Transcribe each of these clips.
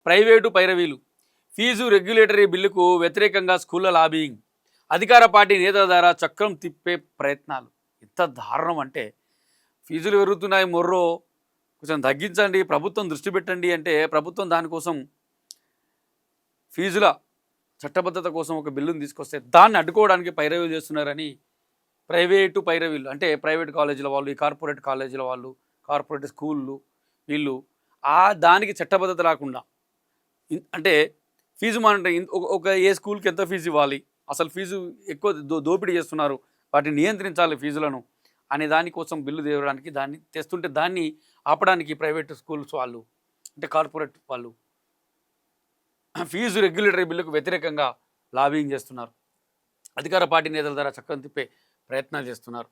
Private పైరవీలు fee regulatory బిల్లుకు వ్యతిరేకంగా స్కూళ్ల lobbying అధికార పార్టీ నేతల ద్వారా చక్రం తిప్పే ప్రయత్నాలు. ఎంత దారుణం అంటే ఫీజులు పెరుగుతున్నాయి మొర్రో కొంచెం తగ్గించండి, ప్రభుత్వం దృష్టి పెట్టండి అంటే ప్రభుత్వం దానికోసం ఫీజుల చట్టబద్ధత కోసం ఒక బిల్లును తీసుకొస్తే దాన్ని అడ్డుకోవడానికి పైరవీలు చేస్తున్నారని ప్రైవేటు పైరవీలు అంటే ప్రైవేట్ కాలేజీల వాళ్ళు, ఈ కార్పొరేట్ కాలేజీల వాళ్ళు, కార్పొరేట్ స్కూళ్ళు వీళ్ళు దానికి చట్టబద్ధత రాకుండా అంటే ఫీజు మానిటరింగ్ ఒక ఏ స్కూల్కి ఎంత ఫీజు ఇవ్వాలి, అసలు ఫీజు ఎక్కువ దోపిడీ చేస్తున్నారు, వాటిని నియంత్రించాలి ఫీజులను అనే దానికోసం బిల్లు తేవడానికి దాన్ని తెస్తుంటే దాన్ని ఆపడానికి ప్రైవేట్ స్కూల్స్ వాళ్ళు అంటే కార్పొరేట్ వాళ్ళు ఫీజు రెగ్యులేటరీ బిల్లుకు వ్యతిరేకంగా లాబింగ్ చేస్తున్నారు. అధికార పార్టీ నేతల ద్వారా చక్కని తిప్పే ప్రయత్నాలు చేస్తున్నారు.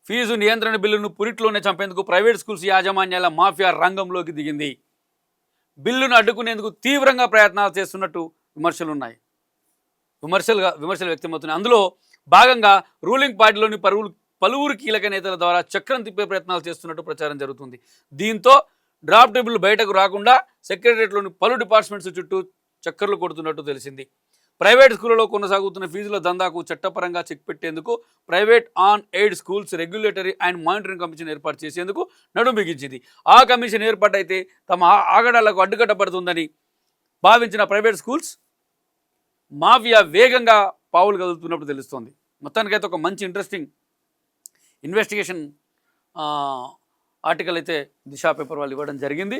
ఫీజు నియంత్రణ బిల్లును పురిట్లోనే చంపేందుకు ప్రైవేట్ స్కూల్స్ యాజమాన్యాల మాఫియా రంగంలోకి దిగింది. బిల్లును అడ్డుకునేందుకు తీవ్రంగా ప్రయత్నాలు చేస్తున్నట్టు విమర్శలు వ్యక్తమవుతున్నాయి. అందులో భాగంగా రూలింగ్ పార్టీలోని పలువురు కీలక నేతల ద్వారా చక్రం తిప్పే ప్రయత్నాలు చేస్తున్నట్టు ప్రచారం జరుగుతుంది. దీంతో డ్రాఫ్ట్ బిల్లు బయటకు రాకుండా సెక్రటరియట్లోని పలు డిపార్ట్మెంట్స్ చుట్టూ చక్కర్లు కొడుతున్నట్టు తెలిసింది. ప్రైవేట్ స్కూళ్లలో కొనసాగుతున్న ఫీజుల దందాకు చట్టపరంగా చెక్ పెట్టేందుకు private on aid schools regulatory and monitoring commission ఏర్పాటు చేసేందుకు నడుం బిగించింది. ఆ కమిషన్ ఏర్పాటైతే తమ ఆగడాలకు అడ్డుకట్టబడుతుందని భావించిన ప్రైవేట్ స్కూల్స్ మాఫియా వేగంగా పావులు కదులుతున్నప్పుడు తెలుస్తోంది. మొత్తానికైతే ఒక మంచి ఇంట్రెస్టింగ్ ఇన్వెస్టిగేషన్ ఆర్టికల్ అయితే దిశా పేపర్ వాళ్ళు ఇవ్వడం జరిగింది.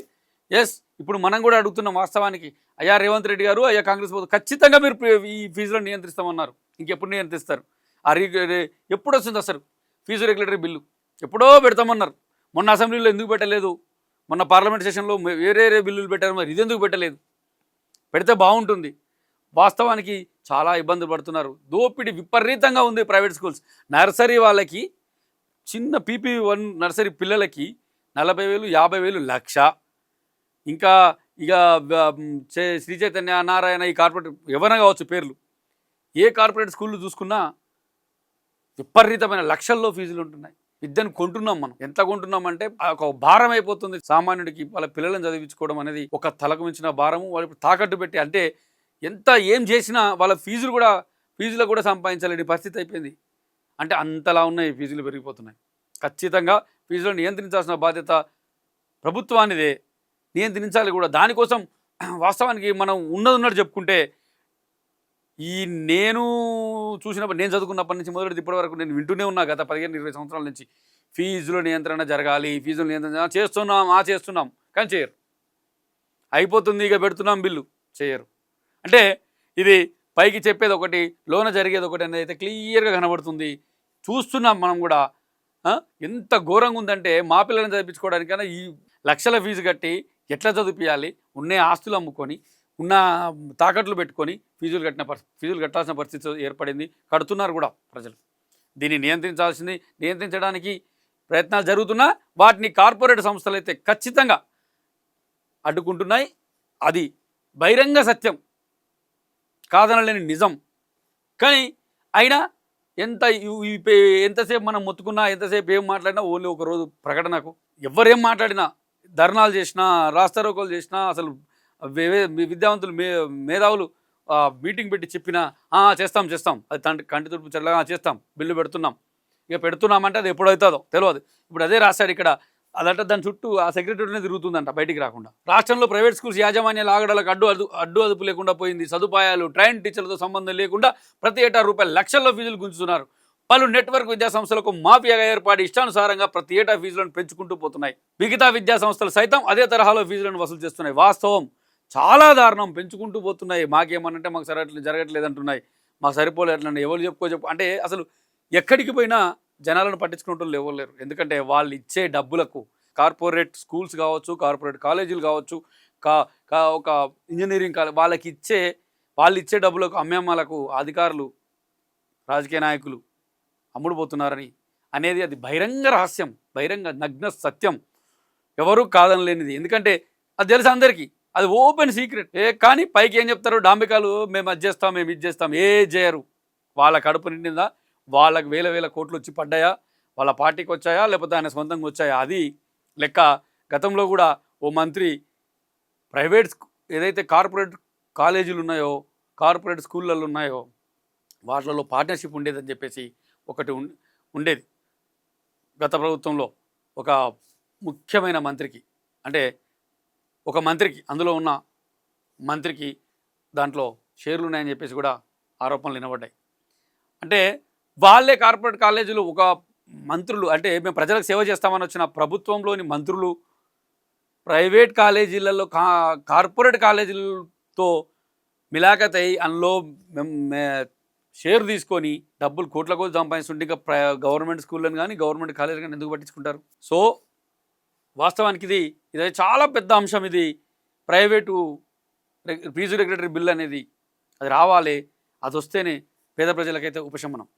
ఎస్, ఇప్పుడు మనం కూడా అడుగుతున్నాం వాస్తవానికి, అయ్యా రేవంత్ రెడ్డి గారు, అయ్యా కాంగ్రెస్ ప్రభుత్వం ఖచ్చితంగా మీరు ఈ ఫీజులను నియంత్రిస్తామన్నారు. ఇంకెప్పుడు నియంత్రిస్తారు? ఎప్పుడు వస్తుంది అసలు ఫీజు రెగ్యులేటరీ బిల్లు? ఎప్పుడో పెడతామన్నారు. మొన్న అసెంబ్లీలో ఎందుకు పెట్టలేదు? మొన్న పార్లమెంట్ సెషన్లో వేరే బిల్లులు పెట్టారు, మరి ఇది ఎందుకు పెట్టలేదు? పెడితే బాగుంటుంది. వాస్తవానికి చాలా ఇబ్బందులు పడుతున్నారు. దోపిడీ విపరీతంగా ఉంది. ప్రైవేట్ స్కూల్స్ నర్సరీ వాళ్ళకి, చిన్న PP1 నర్సరీ పిల్లలకి 40,000, 50,000, లక్ష. ఇంకా ఇక శ్రీ చైతన్య, నారాయణ, ఈ కార్పొరేట్ ఎవరైనా కావచ్చు పేర్లు, ఏ కార్పొరేట్ స్కూళ్ళు చూసుకున్నా విపరీతమైన లక్షల్లో ఫీజులు ఉంటున్నాయి. విద్యను కొంటున్నాం. మనం ఎంత కొంటున్నామంటే ఒక భారం అయిపోతుంది సామాన్యుడికి. వాళ్ళ పిల్లలను చదివించుకోవడం అనేది ఒక తలకు మించిన భారము. వాళ్ళు తాకట్టు పెట్టి అంటే ఎంత ఏం చేసినా వాళ్ళ ఫీజులు కూడా సంపాదించలేని పరిస్థితి అయిపోయింది. అంటే అంతలా ఉన్నాయి, ఫీజులు పెరిగిపోతున్నాయి. ఖచ్చితంగా ఫీజులను నియంత్రించాల్సిన బాధ్యత ప్రభుత్వానిదే, నియంత్రించాలి కూడా. దానికోసం వాస్తవానికి మనం ఉన్నట్టు చెప్పుకుంటే నేను చూసినప్పుడు, నేను చదువుకున్నప్పటి నుంచి మొదలెడితే ఇప్పటి వరకు నేను వింటూనే ఉన్నా గత 15-20 సంవత్సరాల నుంచి ఫీజుల నియంత్రణ జరగాలి, ఫీజుల నియంత్రణ చేస్తున్నాం కానీ చేయరు. అయిపోతుంది ఇక పెడుతున్నాం బిల్లు, చేయరు. అంటే ఇది పైకి చెప్పేది ఒకటి, లోన జరిగేది ఒకటి అనేది అయితే క్లియర్గా కనబడుతుంది. చూస్తున్నాం మనం కూడా. ఎంత ఘోరంగా ఉందంటే మా పిల్లల్ని చదివించుకోవడానికైనా ఈ లక్షల ఫీజు కట్టి ఎట్లా చదివించాలి? ఉన్న ఆస్తులు అమ్ముకొని, ఉన్న తాకట్లు పెట్టుకొని ఫీజులు కట్టాల్సిన పరిస్థితి ఏర్పడింది. కడుతున్నారు కూడా ప్రజలు. దీన్ని నియంత్రించడానికి ప్రయత్నాలు జరుగుతున్నా వాటిని కార్పొరేట్ సంస్థలు అయితే ఖచ్చితంగా అడ్డుకుంటున్నాయి. అది బహిరంగ సత్యం, కాదనలేని నిజం. కానీ అయినా ఎంతసేపు మనం మొత్తుకున్నా, ఎంతసేపు ఏం మాట్లాడినా ఓన్లీ ఒక రోజు ప్రకటనకు ఎవరేం మాట్లాడినా, ధర్నాలు చేసినా, రాస్తారోకోలు చేసినా, అసలు విద్యావంతులు మేధావులు మీటింగ్ పెట్టి చెప్పినా చేస్తాం, అది కంటి తుడుపు చల్లగా చేస్తాం, బిల్లు పెడుతున్నాం. ఇక పెడుతున్నామంటే అది ఎప్పుడవుతుందో తెలియదు. ఇప్పుడు అదే రాశాడు ఇక్కడ. అదంటే దాని చుట్టూ ఆ సెక్రటరీనే తిరుగుతుందంట బయటికి రాకుండా. రాష్ట్రంలో ప్రైవేట్ స్కూల్స్ యాజమాన్యాల ఆగడాలకు అడ్డు అదుపు లేకుండా పోయింది. సదుపాయాలు, ట్రైన్ టీచర్లతో సంబంధం లేకుండా ప్రతి ఏటా లక్షల్లో ఫీజులు గుంజుతున్నారు. పలు నెట్వర్క్ విద్యాసంస్థలకు మాఫియాగా ఏర్పాటు ఇష్టానుసారంగా ప్రతి ఏటా ఫీజులను పెంచుకుంటూ పోతున్నాయి. మిగతా విద్యాసంస్థలు సైతం అదే తరహాలో ఫీజులను వసూలు చేస్తున్నాయి. వాస్తవం చాలా దారుణం, పెంచుకుంటూ పోతున్నాయి. మాకేమనంటే మాకు జరగట్లేదు అంటున్నాయి, మాకు సరిపోలేట్లండి. ఎవరు చెప్పు అంటే అసలు ఎక్కడికి పోయినా జనాలను పట్టించుకుంటూ ఎవరు లేరు. ఎందుకంటే వాళ్ళు ఇచ్చే డబ్బులకు కార్పొరేట్ స్కూల్స్ కావచ్చు, కార్పొరేట్ కాలేజీలు కావచ్చు, ఒక ఇంజనీరింగ్ కాలేజ్ వాళ్ళు ఇచ్చే డబ్బులకు అమ్మేమ్మలకు అధికారులు, రాజకీయ నాయకులు అమ్ముడుపోతున్నారని అనేది అది బహిరంగ రహస్యం, బహిరంగ నగ్న సత్యం, ఎవరూ కాదనలేనిది. ఎందుకంటే అది తెలుసు అందరికీ, అది ఓపెన్ సీక్రెట్. కానీ పైకి ఏం చెప్తారు డాంబికాలు, మేము అది చేస్తాం, మేము ఇది చేస్తాం. చేయరు. వాళ్ళ కడుపు నిండిందా, వాళ్ళకి వేల కోట్లు వచ్చి పడ్డాయా, వాళ్ళ పార్టీకి వచ్చాయా, లేకపోతే ఆయన సొంతంగా వచ్చాయా, అది లెక్క. గతంలో కూడా ఓ మంత్రి ప్రైవేట్ ఏదైతే కార్పొరేట్ కాలేజీలు ఉన్నాయో, కార్పొరేట్ స్కూళ్ళల్లో ఉన్నాయో వాటిలలో పార్ట్నర్షిప్ ఉండేదని చెప్పేసి ఒకటి ఉండేది గత ప్రభుత్వంలో. ఒక ముఖ్యమైన మంత్రికి, అంటే ఒక మంత్రికి, అందులో ఉన్న మంత్రికి దాంట్లో షేర్లు ఉన్నాయని చెప్పేసి కూడా ఆరోపణలు వినబడ్డాయి. అంటే వాళ్ళే కార్పొరేట్ కాలేజీలు, ఒక మంత్రులు, అంటే మేము ప్రజలకు సేవ చేస్తామని వచ్చిన ప్రభుత్వంలోని మంత్రులు ప్రైవేట్ కాలేజీలలో కార్పొరేట్ కాలేజీలతో మిలాఖత్ అయ్యి అందులో షేర్ తీసుకొని డబ్బులు కోట్ల కోట్లు సంపాదిస్తుంటే ఇంకా గవర్నమెంట్ స్కూళ్ళని కానీ గవర్నమెంట్ కాలేజీలు కానీ ఎందుకు పట్టించుకుంటారు? సో వాస్తవానికి ఇది చాలా పెద్ద అంశం. ఇది ప్రైవేటు ఫీజు రెగ్యులేటరీ బిల్ అనేది అది రావాలి. అది వస్తేనే పేద ప్రజలకైతే ఉపశమనం.